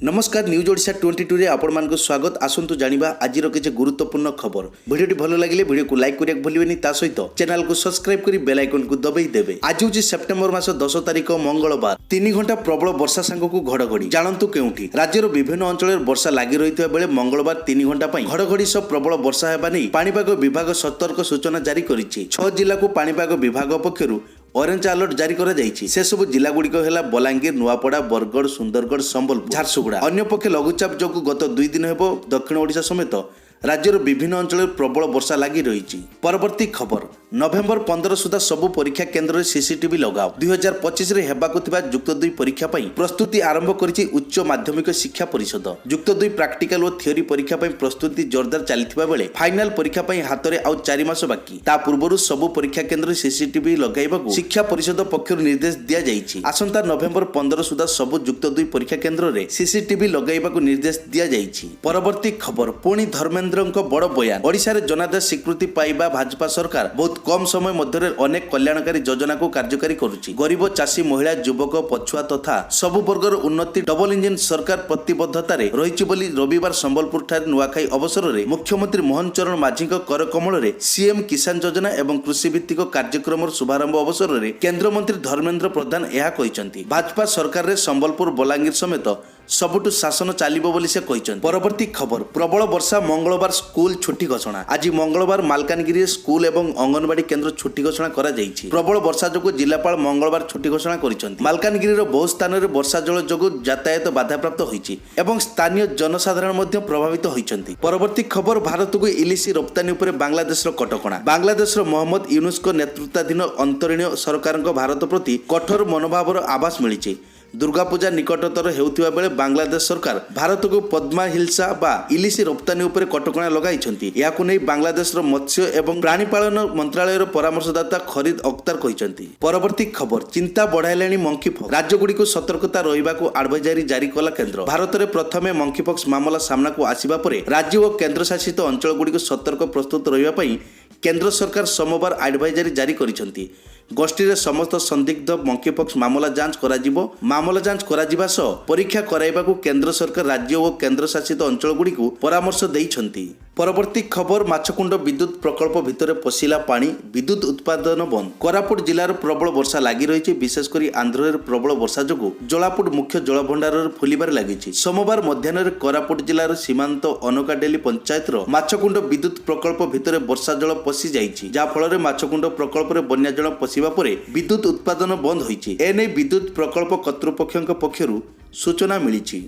नमस्कार न्यूज ओडिशा 22 रे आपण मानक स्वागत। आसंतु जानिबा आजिर किछि गुरुत्वपूर्ण खबर। वीडियोटी भलो लागिले वीडियो को लाइक करिया भूलिबेनी, ता सहित चैनल को सब्सक्राइब करी बेल आइकन को दबाई देबे। आज होछि सेप्टेम्बर मास 10 तारिख मंगलवार। 3 घंटा प्रबल वर्षा सांगकु घड़घड़ी। जानंतु केउठी राज्यर विभिन्न अंचल वर्षा लागि रहितबा बेले मंगलवार 3 घंटा पई घड़घड़ी सह प्रबल वर्षा हेबा नै पाणीपाग विभाग सतर्क सूचना जारी करिछि। 6 जिल्ला को पाणीपाग विभाग पक्षरु ऑरेंज अलर्ट जारी करा जाइछि। से सब जिला गुड़िक है बलांगीर, नुआपड़ा, बरगढ़, सुंदरगढ़, संबलपुर, झारसुगुड़ा। अन्य पक्षे लघुचाप जोगु गत 2 दिन हेबो दक्षिण ओडिशा समेत राज्यर विभिन्न अंचल प्रबल वर्षा लगी रही। परवर्ती खबर नवेम्बर 15 सुधा सबु परीक्षा केन्द्र सीसीटीवी लगाओ। 2025 रे हेबाकु थिबा युक्त 2 परीक्षा पई प्रस्तुति आरंभ करिछि उच्च माध्यमिक शिक्षा परिषद। युक्त 2 प्रैक्टिकल और थियोरी परीक्षा पई प्रस्तुति जोरदार चलिथिबा बेले फाइनल परीक्षा पई हातरे आउ 4 मास बाकी। ता पूर्वरु सबु परीक्षा केन्द्र सीसीटीवी लगाइबाकु शिक्षा परिषद पक्षरु निर्देश दिया जाइछि। आसंता नवेम्बर 15 सुधा सबु युक्त 2 परीक्षा केन्द्र रे सीसीटीवी लगाइबाकु निर्देश दिया जाइछि। परवर्ती खबर पुणी धर्मेन्द्रଙ୍କ बड़ बयान। ओडिशा रे जनादेश स्वीकृति पाइबा भाजपा सरकार बहुत कम समय मध्य अनेक कल्याणकारी योजना को कार्यकारी करुछि। गरीब चाषी, महिला, युवक, पछुआ तथा सबु वर्गर उन्नति डबल इंजिन सरकार प्रतिबद्धता रे रहिछि बोली रविवार संबलपुर ठारे नुआखाई अवसर रे मुख्यमंत्री मोहन चरण माझी कर कमल रे सीएम किसान योजना एवं कृषि भित्तिक कार्यक्रम शुभारंभ अवसर रे केंद्र मंत्री धर्मेन्द्र प्रधान यह कहिसंती। भाजपा सरकार रे संबलपुर, बलांगीर समेत सबुठु शासन चलिबो बोली से कहिसंती। परवर्ती खबर प्रबल वर्षा मंगलवार स्कूल छुट्टी घोषणा। आज मंगलवार मालकानगिरी स्कूल एवं अंगनवाड़ी केन्द्र छुट्टी घोषणा करा जाइछि। प्रबल वर्षा जोगु जिलापाल मंगलवार छुट्टी घोषणा करिसंती। मालकानगिरी रो बहु स्थान रे वर्षा जल जोगु यातायात बाधाप्राप्त होइछि एवं स्थानीय जनसाधारण मध्ये प्रभावित होइछंती। परवर्ती खबर भारत को इलिसी रप्तानी उपरे बांग्लादेश रो कटकणा। बांग्लादेश रो मोहम्मद यूनुस को नेतृत्वाधीन अंतरीण सरकार भारत प्रति कठोर मनोभावर आभास मिलिछि। दुर्गा पूजा निकटतर हेउथिबा बेले बांग्लादेश सरकार भारत को पद्मा हिल्सा बा इलिसी रप्तानी उपरे कटकणा लगाइछंती। याकु नै बांग्लादेश रो मत्स्य एवं प्राणीपालन मंत्रालय रो परामर्शदाता खरीद अख्तर कहिसंती। परवर्ती खबर चिंता बढ़ाइलेनी मंकीपॉक्स। राज्य गुडी को सतर्कता रहिबाकू एडवाइजरी जारी कला केंद्र। भारत रे प्रथमे मंकीपॉक्स मामला सामना को आसीबा परे राज्य और केंद्र शासित अंचल गुडी को सतर्क प्रस्तुत रहिबा पई केंद्र सरकार सोमवार एडवाइजरी जारी करिसंती। गोष्ठी रे समस्त संदिग्ध मंकीपॉक्स मामला जांच कराजिबो। मामला जांच कराजिबा सह परीक्षा कराइबाकू केंद्र सरकार राज्य और केंद्र शासित अंचल गुडी को परामर्श दैछंती। परवर्ती खबर माछकुंड विद्युत प्रकल्प भितर पशिला पानी, विद्युत उत्पादन बंद। कोरापुट जिलार प्रबल वर्षा लागि रहिछि। विशेषकर आंध्र प्रबल वर्षा जोगु जलापुट मुख्य जलभंडार फुलिबार लागिछि। सोमवार मध्याह्न कोरापुट जिलार सीमांत अनकाडेली पंचायत माछकुंड विद्युत प्रकल्प भितर वर्षा जल पशि जाइछि, जा फल माछकुंड प्रकल्प रे बन्या जल पशिबा परे विद्युत उत्पादन बंद होइछि। एने विद्युत प्रकल्प कर्तृपक्षक पक्षरु सूचना मिलिछि।